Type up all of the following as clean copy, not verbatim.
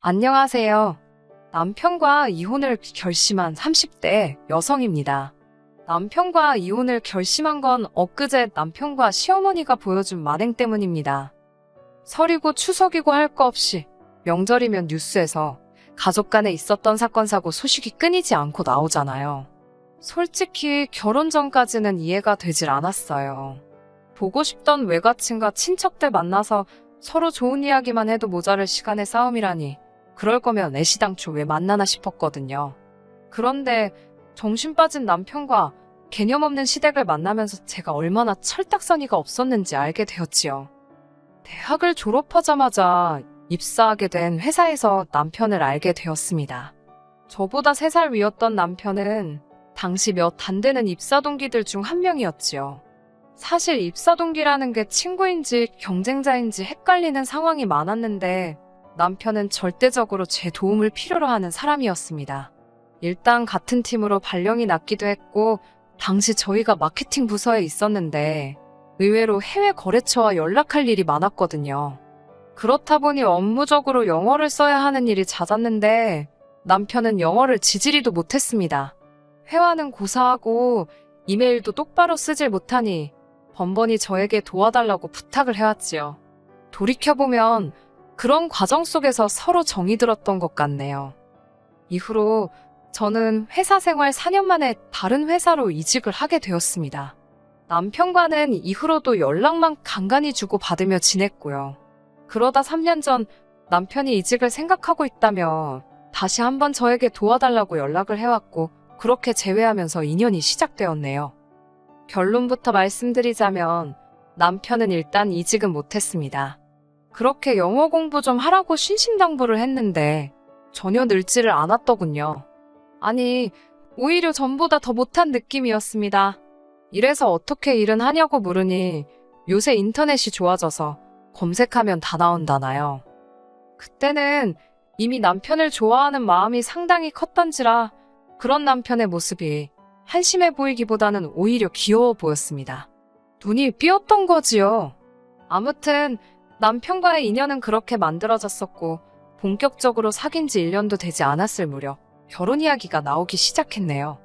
안녕하세요. 남편과 이혼을 결심한 30대 여성입니다. 남편과 이혼을 결심한 건 엊그제 남편과 시어머니가 보여준 만행 때문입니다. 설이고 추석이고 할 거 없이 명절이면 뉴스에서 가족 간에 있었던 사건 사고 소식이 끊이지 않고 나오잖아요. 솔직히 결혼 전까지는 이해가 되질 않았어요. 보고 싶던 외가친과 친척들 만나서 서로 좋은 이야기만 해도 모자랄 시간의 싸움이라니, 그럴 거면 애시당초 왜 만나나 싶었거든요. 그런데 정신 빠진 남편과 개념 없는 시댁을 만나면서 제가 얼마나 철딱서니가 없었는지 알게 되었지요. 대학을 졸업하자마자 입사하게 된 회사에서 남편을 알게 되었습니다. 저보다 3살 위였던 남편은 당시 몇 안 되는 입사 동기들 중 한 명이었지요. 사실 입사 동기라는 게 친구인지 경쟁자인지 헷갈리는 상황이 많았는데 남편은 절대적으로 제 도움을 필요로 하는 사람이었습니다. 일단 같은 팀으로 발령이 났기도 했고, 당시 저희가 마케팅 부서에 있었는데 의외로 해외 거래처와 연락할 일이 많았거든요. 그렇다 보니 업무적으로 영어를 써야 하는 일이 잦았는데 남편은 영어를 지지리도 못했습니다. 회화는 고사하고 이메일도 똑바로 쓰질 못하니 번번이 저에게 도와달라고 부탁을 해왔지요. 돌이켜보면 그런 과정 속에서 서로 정이 들었던 것 같네요. 이후로 저는 회사 생활 4년 만에 다른 회사로 이직을 하게 되었습니다. 남편과는 이후로도 연락만 간간히 주고받으며 지냈고요. 그러다 3년 전 남편이 이직을 생각하고 있다며 다시 한번 저에게 도와달라고 연락을 해왔고, 그렇게 재회하면서 인연이 시작되었네요. 결론부터 말씀드리자면 남편은 일단 이직은 못했습니다. 그렇게 영어 공부 좀 하라고 신신당부를 했는데 전혀 늘지를 않았더군요. 아니, 오히려 전보다 더 못한 느낌이었습니다. 이래서 어떻게 일은 하냐고 물으니 요새 인터넷이 좋아져서 검색하면 다 나온다나요. 그때는 이미 남편을 좋아하는 마음이 상당히 컸던지라 그런 남편의 모습이 한심해 보이기보다는 오히려 귀여워 보였습니다. 눈이 삐었던 거지요. 아무튼 남편과의 인연은 그렇게 만들어졌었고, 본격적으로 사귄 지 1년도 되지 않았을 무렵 결혼 이야기가 나오기 시작했네요.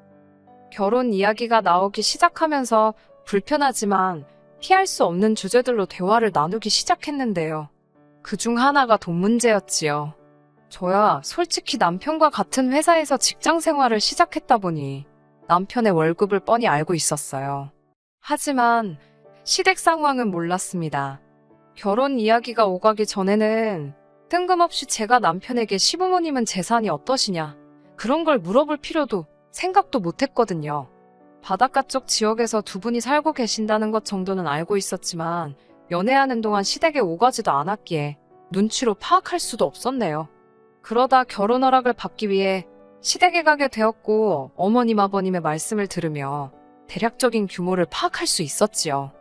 결혼 이야기가 나오기 시작하면서 불편하지만 피할 수 없는 주제들로 대화를 나누기 시작했는데요. 그중 하나가 돈 문제였지요. 저야 솔직히 남편과 같은 회사에서 직장 생활을 시작했다 보니 남편의 월급을 뻔히 알고 있었어요. 하지만 시댁 상황은 몰랐습니다. 결혼 이야기가 오가기 전에는 뜬금없이 제가 남편에게 시부모님은 재산이 어떠시냐, 그런 걸 물어볼 필요도 생각도 못했거든요. 바닷가 쪽 지역에서 두 분이 살고 계신다는 것 정도는 알고 있었지만 연애하는 동안 시댁에 오가지도 않았기에 눈치로 파악할 수도 없었네요. 그러다 결혼 허락을 받기 위해 시댁에 가게 되었고, 어머님 아버님의 말씀을 들으며 대략적인 규모를 파악할 수 있었지요.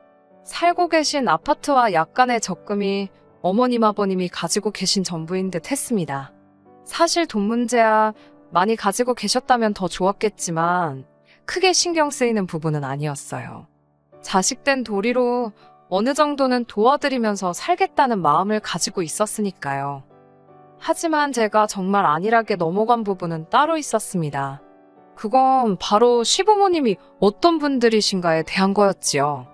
살고 계신 아파트와 약간의 적금이 어머님 아버님이 가지고 계신 전부인 듯 했습니다. 사실 돈 문제야 많이 가지고 계셨다면 더 좋았겠지만 크게 신경 쓰이는 부분은 아니었어요. 자식된 도리로 어느 정도는 도와드리면서 살겠다는 마음을 가지고 있었으니까요. 하지만 제가 정말 안일하게 넘어간 부분은 따로 있었습니다. 그건 바로 시부모님이 어떤 분들이신가에 대한 거였지요.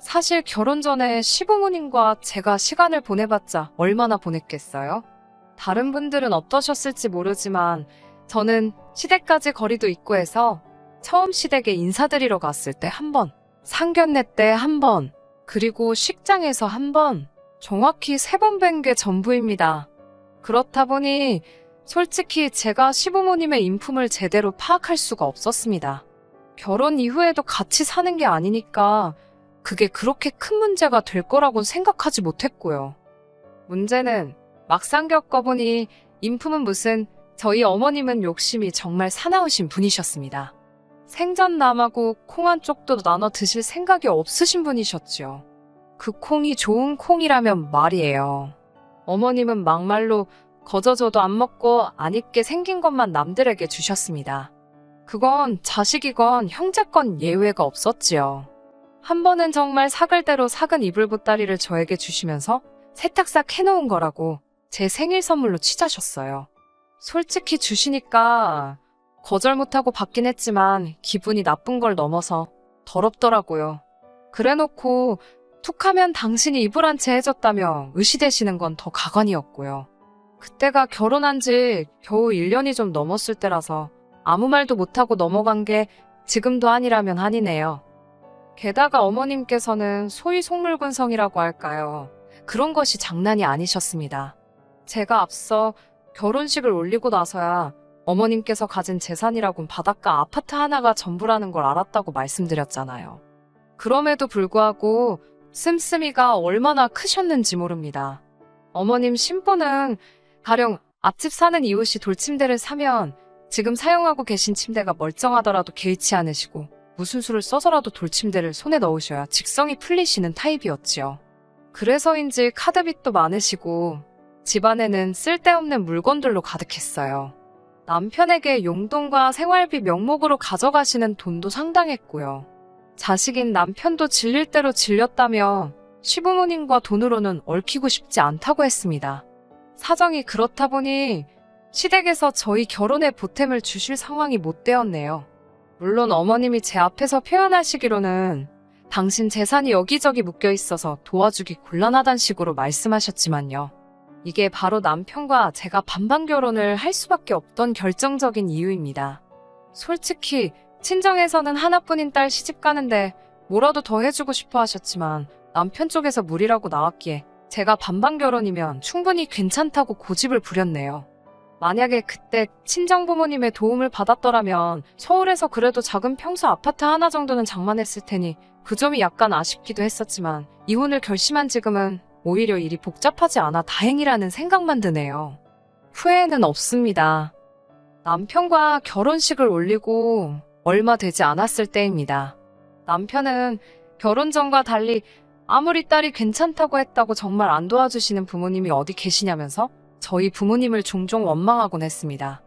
사실 결혼 전에 시부모님과 제가 시간을 보내봤자 얼마나 보냈겠어요? 다른 분들은 어떠셨을지 모르지만 저는 시댁까지 거리도 있고 해서 처음 시댁에 인사드리러 갔을 때 한 번, 상견례 때 한 번, 그리고 식장에서 한 번, 정확히 3번 뵌 게 전부입니다. 그렇다 보니 솔직히 제가 시부모님의 인품을 제대로 파악할 수가 없었습니다. 결혼 이후에도 같이 사는 게 아니니까 그게 그렇게 큰 문제가 될 거라고 생각하지 못했고요. 문제는 막상 겪어보니 인품은 무슨, 저희 어머님은 욕심이 정말 사나우신 분이셨습니다. 생전 남하고 콩 한 쪽도 나눠 드실 생각이 없으신 분이셨죠. 그 콩이 좋은 콩이라면 말이에요. 어머님은 막말로 거저줘도 안 먹고 안 입게 생긴 것만 남들에게 주셨습니다. 그건 자식이건 형제건 예외가 없었지요. 한 번은 정말 사글대로 삭은 이불 보따리를 저에게 주시면서 세탁싹 해놓은 거라고 제 생일 선물로 취자셨어요. 솔직히 주시니까 거절 못하고 받긴 했지만 기분이 나쁜 걸 넘어서 더럽더라고요. 그래놓고 툭하면 당신이 이불 한 채 해줬다며 의시되시는 건 더 가관이었고요. 그때가 결혼한 지 겨우 1년이 좀 넘었을 때라서 아무 말도 못하고 넘어간 게 지금도 한이라면 한이네요. 게다가 어머님께서는 소위 속물군성이라고 할까요? 그런 것이 장난이 아니셨습니다. 제가 앞서 결혼식을 올리고 나서야 어머님께서 가진 재산이라곤 바닷가 아파트 하나가 전부라는 걸 알았다고 말씀드렸잖아요. 그럼에도 불구하고 씀씀이가 얼마나 크셨는지 모릅니다. 어머님 신부는 가령 앞집 사는 이웃이 돌침대를 사면 지금 사용하고 계신 침대가 멀쩡하더라도 개의치 않으시고 무슨 수를 써서라도 돌침대를 손에 넣으셔야 직성이 풀리시는 타입이었지요. 그래서인지 카드빚도 많으시고 집안에는 쓸데없는 물건들로 가득했어요. 남편에게 용돈과 생활비 명목으로 가져가시는 돈도 상당했고요. 자식인 남편도 질릴 대로 질렸다며 시부모님과 돈으로는 얽히고 싶지 않다고 했습니다. 사정이 그렇다 보니 시댁에서 저희 결혼에 보탬을 주실 상황이 못 되었네요. 물론 어머님이 제 앞에서 표현하시기로는 당신 재산이 여기저기 묶여 있어서 도와주기 곤란하단 식으로 말씀하셨지만요. 이게 바로 남편과 제가 반반 결혼을 할 수밖에 없던 결정적인 이유입니다. 솔직히 친정에서는 하나뿐인 딸 시집 가는데 뭐라도 더 해주고 싶어 하셨지만 남편 쪽에서 무리라고 나왔기에 제가 반반 결혼이면 충분히 괜찮다고 고집을 부렸네요. 만약에 그때 친정부모님의 도움을 받았더라면 서울에서 그래도 작은 평수 아파트 하나 정도는 장만했을 테니 그 점이 약간 아쉽기도 했었지만 이혼을 결심한 지금은 오히려 일이 복잡하지 않아 다행이라는 생각만 드네요. 후회는 없습니다. 남편과 결혼식을 올리고 얼마 되지 않았을 때입니다. 남편은 결혼 전과 달리 아무리 딸이 괜찮다고 했다고 정말 안 도와주시는 부모님이 어디 계시냐면서 저희 부모님을 종종 원망하곤 했습니다.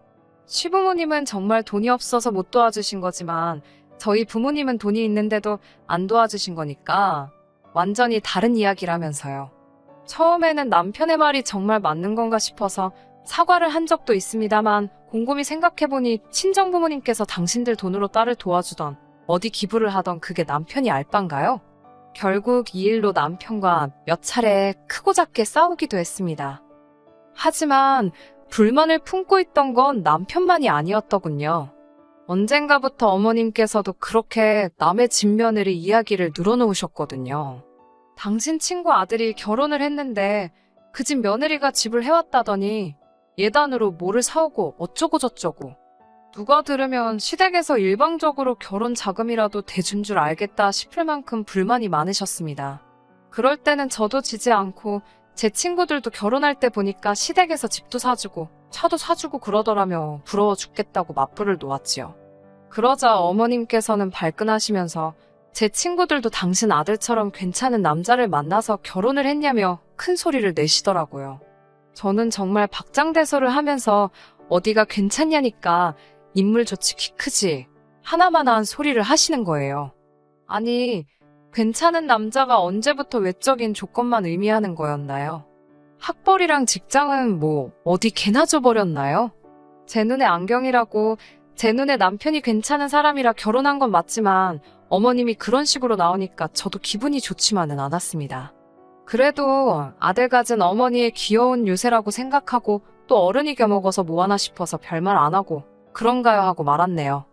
시부모님은 정말 돈이 없어서 못 도와주신 거지만 저희 부모님은 돈이 있는데도 안 도와주신 거니까 완전히 다른 이야기라면서요. 처음에는 남편의 말이 정말 맞는 건가 싶어서 사과를 한 적도 있습니다만 곰곰이 생각해보니 친정부모님께서 당신들 돈으로 딸을 도와주던 어디 기부를 하던 그게 남편이 알바인가요? 결국 이 일로 남편과 몇 차례 크고 작게 싸우기도 했습니다. 하지만 불만을 품고 있던 건 남편만이 아니었더군요. 언젠가부터 어머님께서도 그렇게 남의 집 며느리 이야기를 늘어놓으셨거든요. 당신 친구 아들이 결혼을 했는데 그 집 며느리가 집을 해왔다더니 예단으로 뭐를 사오고 어쩌고 저쩌고. 누가 들으면 시댁에서 일방적으로 결혼 자금이라도 대준 줄 알겠다 싶을 만큼 불만이 많으셨습니다. 그럴 때는 저도 지지 않고 제 친구들도 결혼할 때 보니까 시댁에서 집도 사주고 차도 사주고 그러더라며 부러워 죽겠다고 맞불을 놓았지요. 그러자 어머님께서는 발끈하시면서 제 친구들도 당신 아들처럼 괜찮은 남자를 만나서 결혼을 했냐며 큰 소리를 내시더라고요. 저는 정말 박장대소를 하면서 어디가 괜찮냐니까 인물 좋지 키 크지 하나마나한 소리를 하시는 거예요. 아니, 괜찮은 남자가 언제부터 외적인 조건만 의미하는 거였나요? 학벌이랑 직장은 뭐 어디 개나 줘버렸나요? 제 눈에 안경이라고 제 눈에 남편이 괜찮은 사람이라 결혼한 건 맞지만 어머님이 그런 식으로 나오니까 저도 기분이 좋지만은 않았습니다. 그래도 아들 가진 어머니의 귀여운 유세라고 생각하고 또 어른이 겨먹어서 뭐하나 싶어서 별말 안 하고 그런가요 하고 말았네요.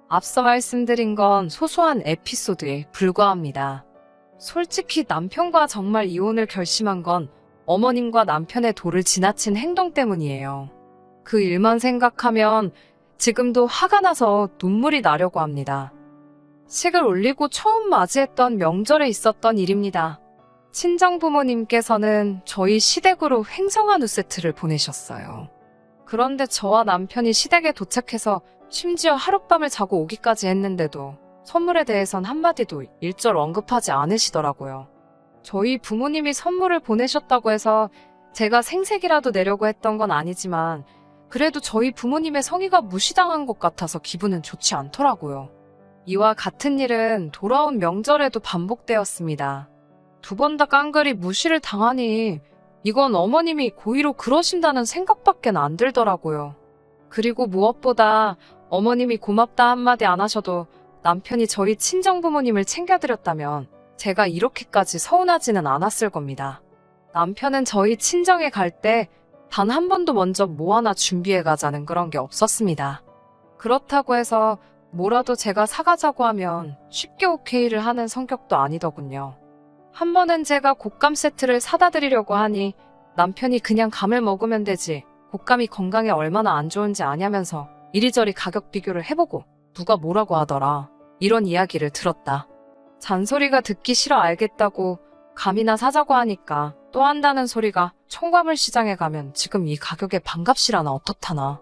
앞서 말씀드린 건 소소한 에피소드에 불과합니다. 솔직히 남편과 정말 이혼을 결심한 건 어머님과 남편의 도를 지나친 행동 때문이에요. 그 일만 생각하면 지금도 화가 나서 눈물이 나려고 합니다. 식을 올리고 처음 맞이했던 명절에 있었던 일입니다. 친정부모님께서는 저희 시댁으로 횡성 한우 세트를 보내셨어요. 그런데 저와 남편이 시댁에 도착해서 심지어 하룻밤을 자고 오기까지 했는데도 선물에 대해선 한마디도 일절 언급하지 않으시더라고요. 저희 부모님이 선물을 보내셨다고 해서 제가 생색이라도 내려고 했던 건 아니지만 그래도 저희 부모님의 성의가 무시당한 것 같아서 기분은 좋지 않더라고요. 이와 같은 일은 돌아온 명절에도 반복되었습니다. 두 번 다 깡그리 무시를 당하니 이건 어머님이 고의로 그러신다는 생각밖엔 안 들더라고요. 그리고 무엇보다 어머님이 고맙다 한마디 안 하셔도 남편이 저희 친정부모님을 챙겨드렸다면 제가 이렇게까지 서운하지는 않았을 겁니다. 남편은 저희 친정에 갈 때 단 한 번도 먼저 뭐 하나 준비해 가자는 그런 게 없었습니다. 그렇다고 해서 뭐라도 제가 사가자고 하면 쉽게 오케이를 하는 성격도 아니더군요. 한 번은 제가 곶감 세트를 사다 드리려고 하니 남편이 그냥 감을 먹으면 되지 곶감이 건강에 얼마나 안 좋은지 아냐면서 이리저리 가격 비교를 해보고 누가 뭐라고 하더라. 이런 이야기를 들었다. 잔소리가 듣기 싫어 알겠다고 감이나 사자고 하니까 또 한다는 소리가 총과물 시장에 가면 지금 이 가격에 반값이라나 어떻다나.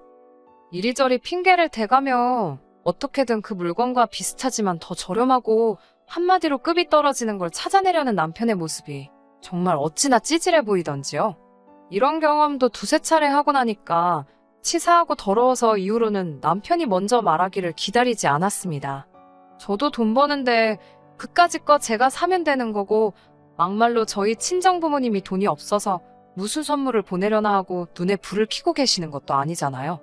이리저리 핑계를 대가며 어떻게든 그 물건과 비슷하지만 더 저렴하고 한마디로 급이 떨어지는 걸 찾아내려는 남편의 모습이 정말 어찌나 찌질해 보이던지요. 이런 경험도 두세 차례 하고 나니까 치사하고 더러워서 이후로는 남편이 먼저 말하기를 기다리지 않았습니다. 저도 돈 버는데 그까짓 거 제가 사면 되는 거고 막말로 저희 친정부모님이 돈이 없어서 무슨 선물을 보내려나 하고 눈에 불을 켜고 계시는 것도 아니잖아요.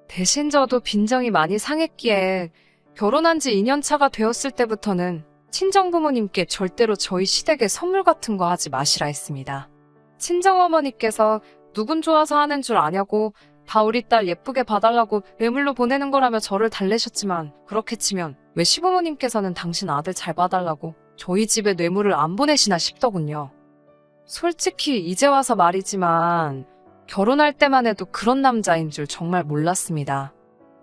대신 저도 빈정이 많이 상했기에 결혼한 지 2년 차가 되었을 때부터는 친정부모님께 절대로 저희 시댁에 선물 같은 거 하지 마시라 했습니다. 친정어머니께서 누군 좋아서 하는 줄 아냐고 다 우리 딸 예쁘게 봐달라고 뇌물로 보내는 거라며 저를 달래셨지만 그렇게 치면 왜 시부모님께서는 당신 아들 잘 봐달라고 저희 집에 뇌물을 안 보내시나 싶더군요. 솔직히 이제 와서 말이지만 결혼할 때만 해도 그런 남자인 줄 정말 몰랐습니다.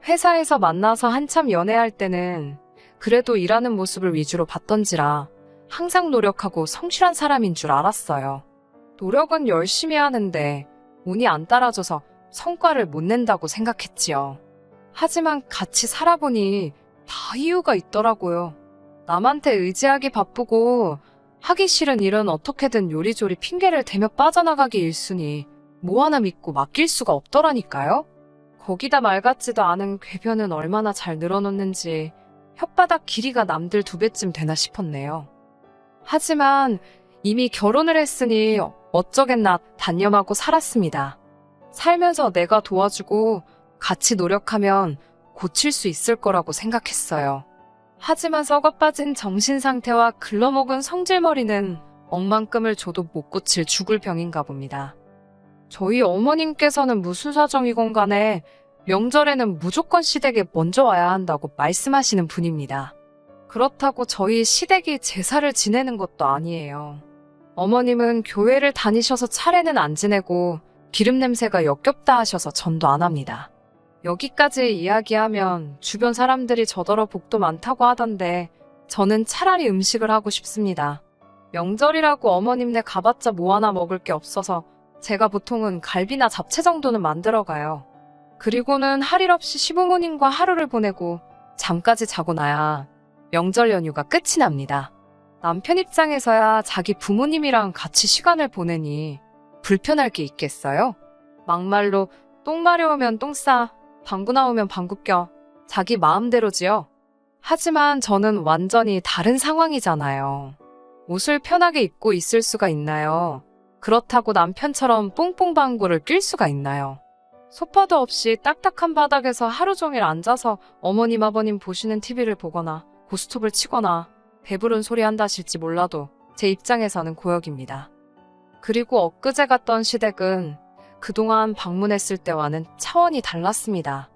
회사에서 만나서 한참 연애할 때는 그래도 일하는 모습을 위주로 봤던지라 항상 노력하고 성실한 사람인 줄 알았어요. 노력은 열심히 하는데 운이 안 따라줘서 성과를 못 낸다고 생각했지요. 하지만 같이 살아보니 다 이유가 있더라고요. 남한테 의지하기 바쁘고 하기 싫은 일은 어떻게든 요리조리 핑계를 대며 빠져나가기 일쑤니 뭐 하나 믿고 맡길 수가 없더라니까요. 거기다 말 같지도 않은 궤변은 얼마나 잘 늘어놓는지 혓바닥 길이가 남들 2배쯤 되나 싶었네요. 하지만 이미 결혼을 했으니 어쩌겠나 단념하고 살았습니다. 살면서 내가 도와주고 같이 노력하면 고칠 수 있을 거라고 생각했어요. 하지만 썩어빠진 정신 상태와 글러먹은 성질머리는 억만큼을 줘도 못 고칠 죽을 병인가 봅니다. 저희 어머님께서는 무슨 사정이건 간에 명절에는 무조건 시댁에 먼저 와야 한다고 말씀하시는 분입니다. 그렇다고 저희 시댁이 제사를 지내는 것도 아니에요. 어머님은 교회를 다니셔서 차례는 안 지내고 기름 냄새가 역겹다 하셔서 전도 안 합니다. 여기까지 이야기하면 주변 사람들이 저더러 복도 많다고 하던데 저는 차라리 음식을 하고 싶습니다. 명절이라고 어머님네 가봤자 뭐 하나 먹을 게 없어서 제가 보통은 갈비나 잡채 정도는 만들어 가요. 그리고는 할 일 없이 시부모님과 하루를 보내고 잠까지 자고 나야 명절 연휴가 끝이 납니다. 남편 입장에서야 자기 부모님이랑 같이 시간을 보내니 불편할 게 있겠어요? 막말로 똥 마려우면 똥 싸, 방구 나오면 방구 껴, 자기 마음대로지요. 하지만 저는 완전히 다른 상황이잖아요. 옷을 편하게 입고 있을 수가 있나요? 그렇다고 남편처럼 뽕뽕 방구를 낄 수가 있나요? 소파도 없이 딱딱한 바닥에서 하루 종일 앉아서 어머님 아버님 보시는 TV를 보거나 고스톱을 치거나 배부른 소리 한다실지 몰라도 제 입장에서는 고역입니다. 그리고 엊그제 갔던 시댁은 그동안 방문했을 때와는 차원이 달랐습니다.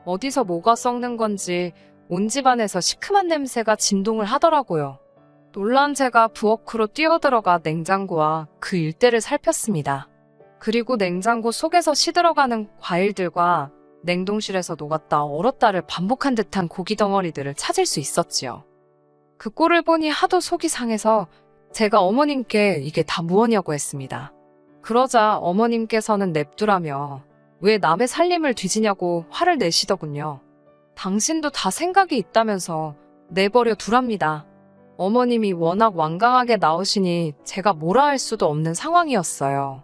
어디서 뭐가 썩는 건지 온 집안에서 시큼한 냄새가 진동을 하더라고요. 놀란 제가 부엌으로 뛰어들어가 냉장고와 그 일대를 살폈습니다. 그리고 냉장고 속에서 시들어가는 과일들과 냉동실에서 녹았다 얼었다를 반복한 듯한 고기 덩어리들을 찾을 수 있었지요. 그 꼴을 보니 하도 속이 상해서 제가 어머님께 이게 다 무엇냐고 했습니다. 그러자 어머님께서는 냅두라며 왜 남의 살림을 뒤지냐고 화를 내시더군요. 당신도 다 생각이 있다면서 내버려 두랍니다. 어머님이 워낙 완강하게 나오시니 제가 뭐라 할 수도 없는 상황이었어요.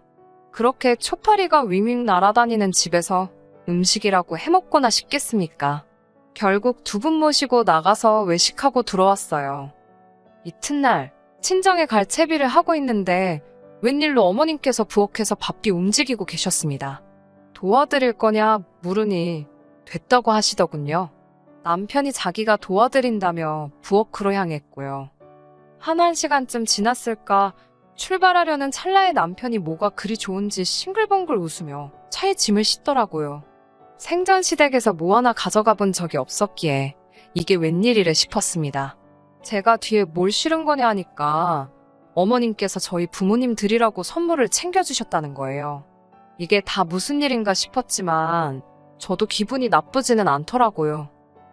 그렇게 초파리가 윙윙 날아다니는 집에서 음식이라고 해먹거나 싶겠습니까? 결국 두 분 모시고 나가서 외식하고 들어왔어요. 이튿날 친정에 갈 채비를 하고 있는데 웬일로 어머님께서 부엌에서 바삐 움직이고 계셨습니다. 도와드릴 거냐 물으니 됐다고 하시더군요. 남편이 자기가 도와드린다며 부엌으로 향했고요. 한 1시간쯤 지났을까 출발하려는 찰나에 남편이 뭐가 그리 좋은지 싱글벙글 웃으며 차에 짐을 싣더라고요. 생전 시댁에서 뭐 하나 가져가 본 적이 없었기에 이게 웬일이래 싶었습니다. 제가 뒤에 뭘 실은 거냐 하니까 어머님께서 저희 부모님 드리라고 선물을 챙겨주셨다는 거예요. 이게 다 무슨 일인가 싶었지만 저도 기분이 나쁘지는 않더라고요.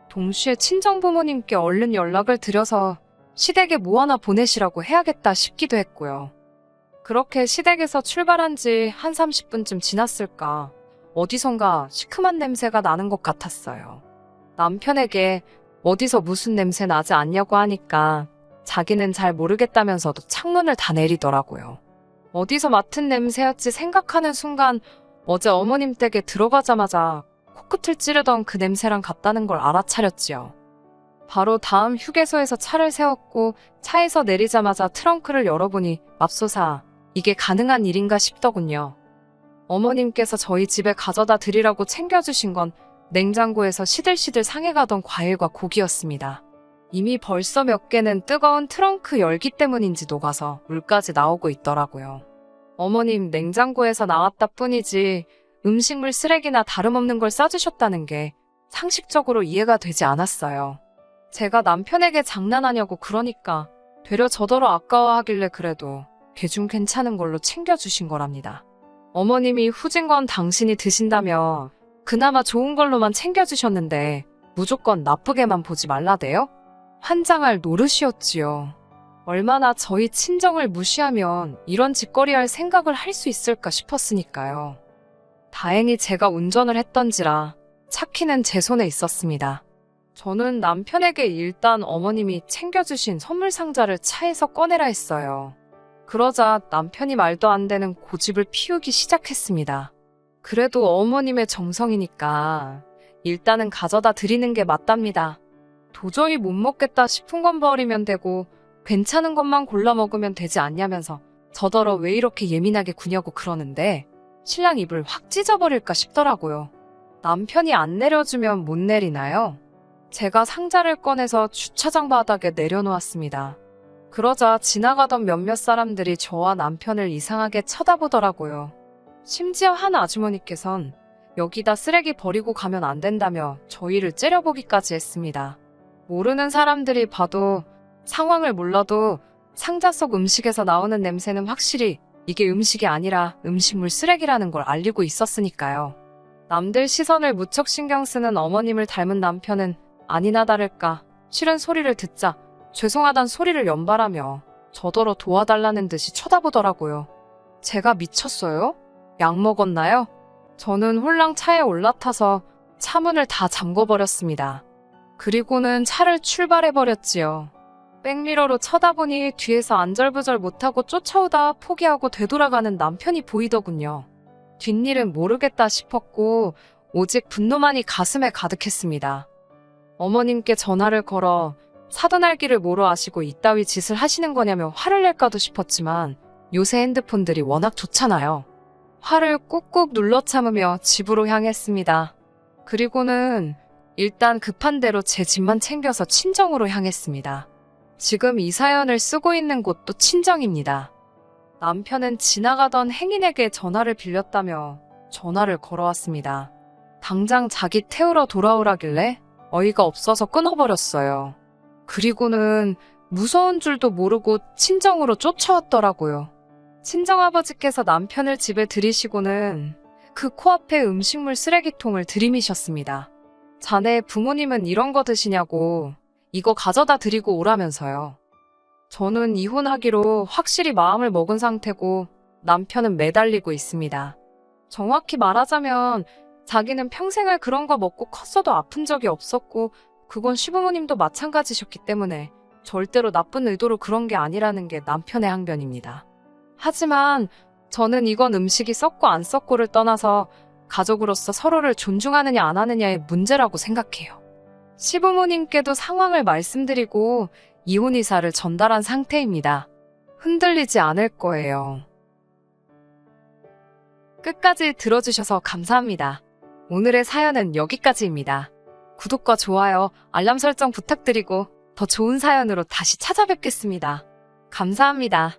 동시에 친정부모님께 얼른 연락을 드려서 시댁에 뭐 하나 보내시라고 해야겠다 싶기도 했고요. 그렇게 시댁에서 출발한 지 한 30분쯤 지났을까 어디선가 시큼한 냄새가 나는 것 같았어요. 남편에게 어디서 무슨 냄새 나지 않냐고 하니까 자기는 잘 모르겠다면서도 창문을 다 내리더라고요. 어디서 맡은 냄새였지 생각하는 순간 어제 어머님 댁에 들어가자마자 코끝을 찌르던 그 냄새랑 같다는 걸 알아차렸지요. 바로 다음 휴게소에서 차를 세웠고 차에서 내리자마자 트렁크를 열어보니 맙소사 이게 가능한 일인가 싶더군요. 어머님께서 저희 집에 가져다 드리라고 챙겨주신 건 냉장고에서 시들시들 상해가던 과일과 고기였습니다. 이미 벌써 몇 개는 뜨거운 트렁크 열기 때문인지 녹아서 물까지 나오고 있더라고요. 어머님 냉장고에서 나왔다 뿐이지 음식물 쓰레기나 다름없는 걸 싸주셨다는 게 상식적으로 이해가 되지 않았어요. 제가 남편에게 장난하냐고 그러니까 되려 저더러 아까워하길래 그래도 걔 좀 괜찮은 걸로 챙겨주신 거랍니다. 어머님이 후진 건 당신이 드신다며 그나마 좋은 걸로만 챙겨주셨는데 무조건 나쁘게만 보지 말라대요? 환장할 노릇이었지요. 얼마나 저희 친정을 무시하면 이런 짓거리 할 생각을 할 수 있을까 싶었으니까요. 다행히 제가 운전을 했던지라 차 키는 제 손에 있었습니다. 저는 남편에게 일단 어머님이 챙겨주신 선물 상자를 차에서 꺼내라 했어요. 그러자 남편이 말도 안 되는 고집을 피우기 시작했습니다. 그래도 어머님의 정성이니까 일단은 가져다 드리는 게 맞답니다. 도저히 못 먹겠다 싶은 건 버리면 되고 괜찮은 것만 골라 먹으면 되지 않냐면서 저더러 왜 이렇게 예민하게 구냐고 그러는데 신랑 입을 확 찢어버릴까 싶더라고요. 남편이 안 내려주면 못 내리나요? 제가 상자를 꺼내서 주차장 바닥에 내려놓았습니다. 그러자 지나가던 몇몇 사람들이 저와 남편을 이상하게 쳐다보더라고요. 심지어 한 아주머니께선 여기다 쓰레기 버리고 가면 안 된다며 저희를 째려보기까지 했습니다. 모르는 사람들이 봐도 상황을 몰라도 상자 속 음식에서 나오는 냄새는 확실히 이게 음식이 아니라 음식물 쓰레기라는 걸 알리고 있었으니까요. 남들 시선을 무척 신경 쓰는 어머님을 닮은 남편은 아니나 다를까 싫은 소리를 듣자 죄송하단 소리를 연발하며 저더러 도와달라는 듯이 쳐다보더라고요. 제가 미쳤어요? 약 먹었나요? 저는 홀랑 차에 올라타서 차문을 다 잠궈버렸습니다. 그리고는 차를 출발해버렸지요. 백미러로 쳐다보니 뒤에서 안절부절 못하고 쫓아오다 포기하고 되돌아가는 남편이 보이더군요. 뒷일은 모르겠다 싶었고 오직 분노만이 가슴에 가득했습니다. 어머님께 전화를 걸어 사돈 알기를 뭐로 아시고 이따위 짓을 하시는 거냐며 화를 낼까도 싶었지만 요새 핸드폰들이 워낙 좋잖아요. 화를 꾹꾹 눌러 참으며 집으로 향했습니다. 그리고는 일단 급한 대로 제 집만 챙겨서 친정으로 향했습니다. 지금 이 사연을 쓰고 있는 곳도 친정입니다. 남편은 지나가던 행인에게 전화를 빌렸다며 전화를 걸어왔습니다. 당장 자기 태우러 돌아오라길래 어이가 없어서 끊어버렸어요. 그리고는 무서운 줄도 모르고 친정으로 쫓아왔더라고요. 친정아버지께서 남편을 집에 들이시고는 그 코앞에 음식물 쓰레기통을 들이미셨습니다. 자네 부모님은 이런 거 드시냐고 이거 가져다 드리고 오라면서요. 저는 이혼하기로 확실히 마음을 먹은 상태고 남편은 매달리고 있습니다. 정확히 말하자면 자기는 평생을 그런 거 먹고 컸어도 아픈 적이 없었고 그건 시부모님도 마찬가지셨기 때문에 절대로 나쁜 의도로 그런 게 아니라는 게 남편의 항변입니다. 하지만 저는 이건 음식이 썩고 안 썩고를 떠나서 가족으로서 서로를 존중하느냐 안 하느냐의 문제라고 생각해요. 시부모님께도 상황을 말씀드리고 이혼 의사를 전달한 상태입니다. 흔들리지 않을 거예요. 끝까지 들어주셔서 감사합니다. 오늘의 사연은 여기까지입니다. 구독과 좋아요, 알람 설정 부탁드리고 더 좋은 사연으로 다시 찾아뵙겠습니다. 감사합니다.